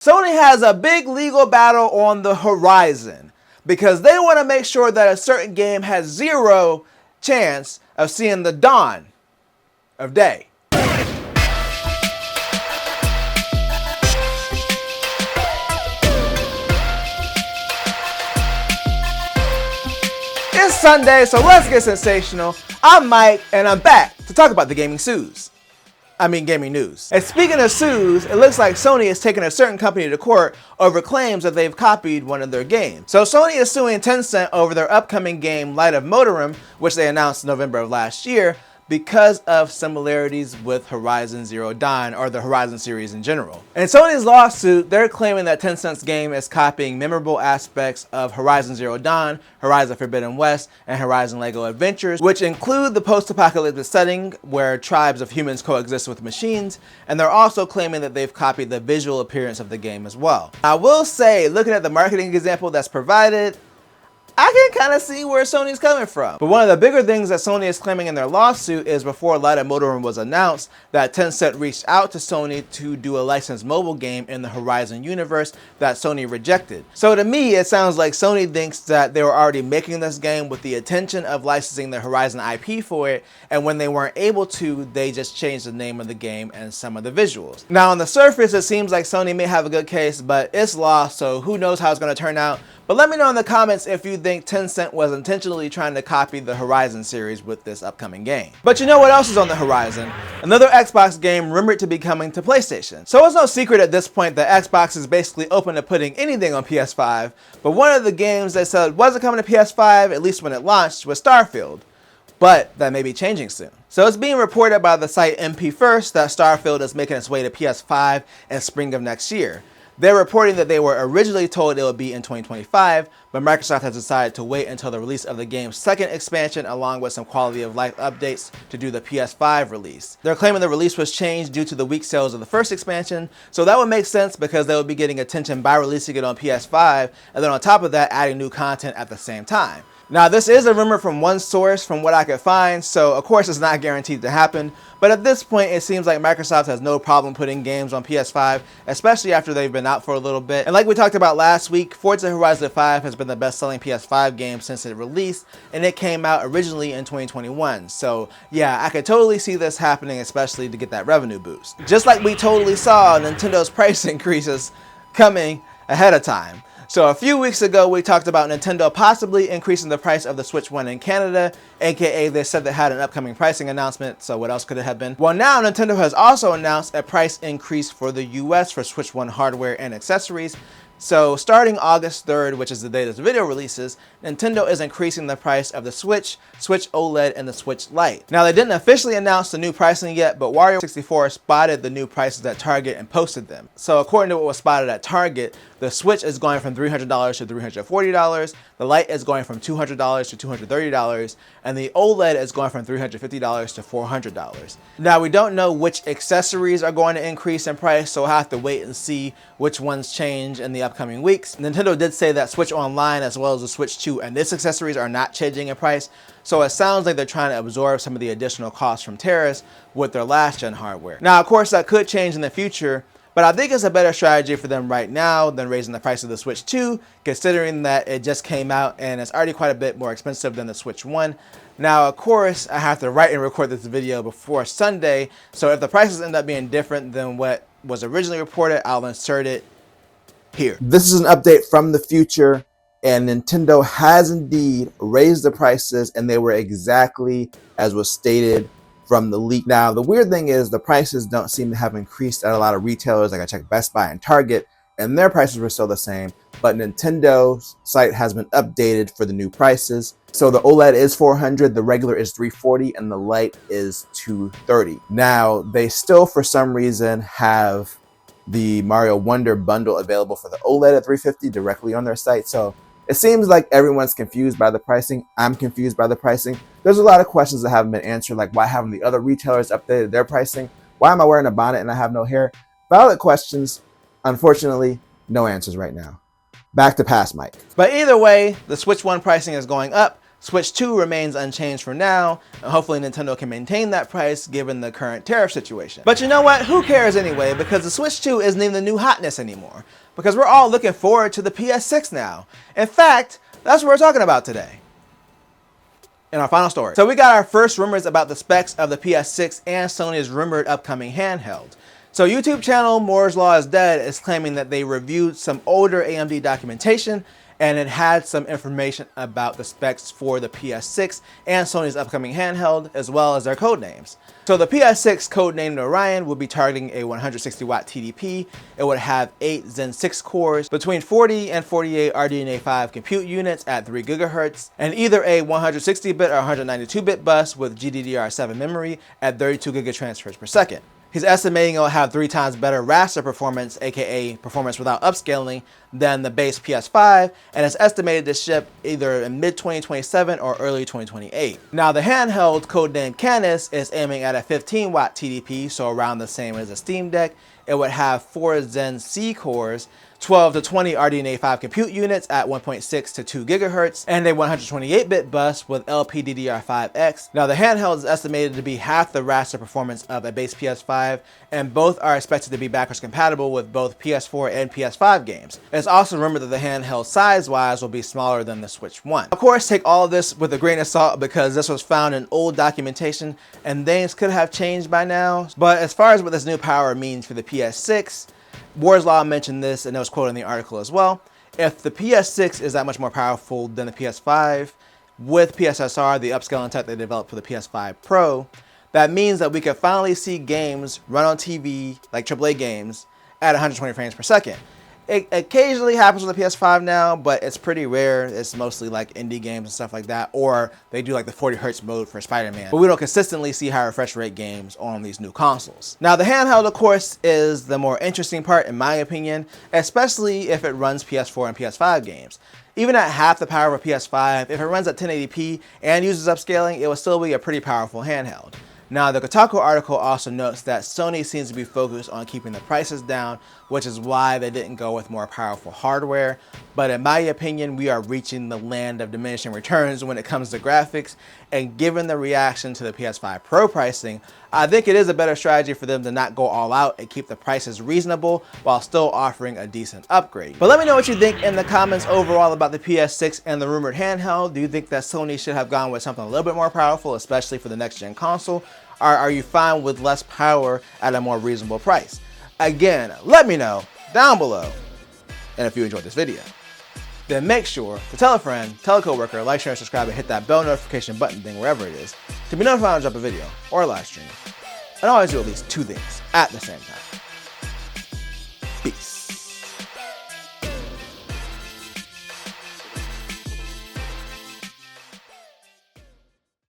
Sony has a big legal battle on the horizon because they want to make sure that a certain game has zero chance of seeing the dawn of day. It's Sunday, so let's get sensational. I'm Mike, and I'm back to talk about the gaming news. And speaking of sues, it looks like Sony is taking a certain company to court over claims that they've copied one of their games. So Sony is suing Tencent over their upcoming game Light of Motorum, which they announced in November of last year, because of similarities with Horizon Zero Dawn, or the Horizon series in general. In Sony's lawsuit, they're claiming that Tencent's game is copying memorable aspects of Horizon Zero Dawn, Horizon Forbidden West, and Horizon LEGO Adventures, which include the post-apocalyptic setting where tribes of humans coexist with machines, and they're also claiming that they've copied the visual appearance of the game as well. I will say, looking at the marketing example that's provided, I can kind of see where Sony's coming from. But one of the bigger things that Sony is claiming in their lawsuit is before Light of Motorum was announced, that Tencent reached out to Sony to do a licensed mobile game in the Horizon universe that Sony rejected. So to me, it sounds like Sony thinks that they were already making this game with the intention of licensing the Horizon IP for it, and when they weren't able to, they just changed the name of the game and some of the visuals. Now on the surface, it seems like Sony may have a good case, but it's law, so who knows how it's going to turn out. But let me know in the comments if you think Tencent was intentionally trying to copy the Horizon series with this upcoming game. But you know what else is on the horizon? Another Xbox game rumored to be coming to PlayStation. So it's no secret at this point that Xbox is basically open to putting anything on PS5, but one of the games they said wasn't coming to PS5, at least when it launched, was Starfield. But that may be changing soon. So it's being reported by the site MP First that Starfield is making its way to PS5 in spring of next year. They're reporting that they were originally told it would be in 2025, but Microsoft has decided to wait until the release of the game's second expansion along with some quality of life updates to do the PS5 release. They're claiming the release was changed due to the weak sales of the first expansion, so that would make sense because they would be getting attention by releasing it on PS5, and then on top of that adding new content at the same time. Now this is a rumor from one source from what I could find, so of course it's not guaranteed to happen, but at this point it seems like Microsoft has no problem putting games on PS5, especially after they've been out for a little bit. And like we talked about last week, Forza Horizon 5 has been the best-selling PS5 game since it released, and it came out originally in 2021. So yeah, I could totally see this happening, especially to get that revenue boost. Just like we totally saw Nintendo's price increases coming ahead of time. So a few weeks ago, we talked about Nintendo possibly increasing the price of the Switch 1 in Canada, aka they said they had an upcoming pricing announcement, so what else could it have been? Well, now Nintendo has also announced a price increase for the US for Switch 1 hardware and accessories. So starting August 3rd, which is the day this video releases, Nintendo is increasing the price of the Switch, Switch OLED, and the Switch Lite. Now they didn't officially announce the new pricing yet, but Wario64 spotted the new prices at Target and posted them. So according to what was spotted at Target, the Switch is going from $300 to $340, the Lite is going from $200 to $230, and the OLED is going from $350 to $400. Now we don't know which accessories are going to increase in price, so we'll have to wait and see which ones change in the upcoming weeks. Nintendo did say that Switch Online as well as the Switch 2 and its accessories are not changing in price, so it sounds like they're trying to absorb some of the additional costs from tariffs with their last gen hardware. Now of course that could change in the future, but I think it's a better strategy for them right now than raising the price of the Switch 2, considering that it just came out and it's already quite a bit more expensive than the Switch 1. Now, of course, I have to write and record this video before Sunday, so if the prices end up being different than what was originally reported, I'll insert it here. This is an update from the future, and Nintendo has indeed raised the prices, and they were exactly as was stated from the leak. Now, the weird thing is the prices don't seem to have increased at a lot of retailers. Like I checked Best Buy and Target, and their prices were still the same, but Nintendo's site has been updated for the new prices. So the OLED is $400, the regular is $340, and the Lite is $230. Now, they still, for some reason, have the Mario Wonder bundle available for the OLED at $350 directly on their site. So it seems like everyone's confused by the pricing. I'm confused by the pricing. There's a lot of questions that haven't been answered, like why haven't the other retailers updated their pricing? Why am I wearing a bonnet and I have no hair? Valid questions. Unfortunately, no answers right now. Back to past Mike. But either way, the Switch 1 pricing is going up Switch 2 remains unchanged for now, and hopefully Nintendo can maintain that price given the current tariff situation. But you know what? Who cares anyway, because the Switch 2 isn't even the new hotness anymore, because we're all looking forward to the PS6 now. In fact, that's what we're talking about today in our final story. So we got our first rumors about the specs of the PS6 and Sony's rumored upcoming handheld. So YouTube channel Moore's Law is Dead is claiming that they reviewed some older AMD documentation and it had some information about the specs for the PS6 and Sony's upcoming handheld, as well as their codenames. So the PS6 codenamed Orion will be targeting a 160 watt TDP. It would have 8 Zen 6 cores, between 40 and 48 RDNA 5 compute units at 3 GHz, and either a 160-bit or 192-bit bus with GDDR7 memory at 32 gigatransfers per second. He's estimating it'll have 3 times better raster performance, aka performance without upscaling, than the base PS5, and it's estimated to ship either in mid-2027 or early 2028. Now the handheld, codenamed Canis, is aiming at a 15 watt TDP, so around the same as a Steam Deck. It would have 4 Zen C cores, 12 to 20 RDNA 5 compute units at 1.6 to 2 GHz, and a 128-bit bus with LPDDR5X. Now the handheld is estimated to be half the raster performance of a base PS5, and both are expected to be backwards compatible with both PS4 and PS5 games. It's also rumored that the handheld size-wise will be smaller than the Switch 1. Of course, take all of this with a grain of salt because this was found in old documentation and things could have changed by now. But as far as what this new power means for the PS6, Moore's Law mentioned this, and it was quoted in the article as well. If the PS6 is that much more powerful than the PS5, with PSSR, the upscaling tech they developed for the PS5 Pro, that means that we could finally see games run on TV, like AAA games, at 120 frames per second. It occasionally happens with the PS5 now, but it's pretty rare. It's mostly like indie games and stuff like that, or they do like the 40 Hz mode for Spider-Man. But we don't consistently see high refresh rate games on these new consoles. Now the handheld, of course, is the more interesting part in my opinion, especially if it runs PS4 and PS5 games. Even at half the power of a PS5, if it runs at 1080p and uses upscaling, it will still be a pretty powerful handheld. Now, the Kotaku article also notes that Sony seems to be focused on keeping the prices down, which is why they didn't go with more powerful hardware. But in my opinion, we are reaching the land of diminishing returns when it comes to graphics, and given the reaction to the PS5 Pro pricing, I think it is a better strategy for them to not go all out and keep the prices reasonable while still offering a decent upgrade. But let me know what you think in the comments overall about the PS6 and the rumored handheld. Do you think that Sony should have gone with something a little bit more powerful, especially for the next gen console? Or are you fine with less power at a more reasonable price? Again, let me know down below. And if you enjoyed this video, then make sure to tell a friend, tell a coworker, like, share, and subscribe, and hit that bell notification button thing wherever it is to be notified when I drop a video or a live stream. And always do at least 2 things at the same time.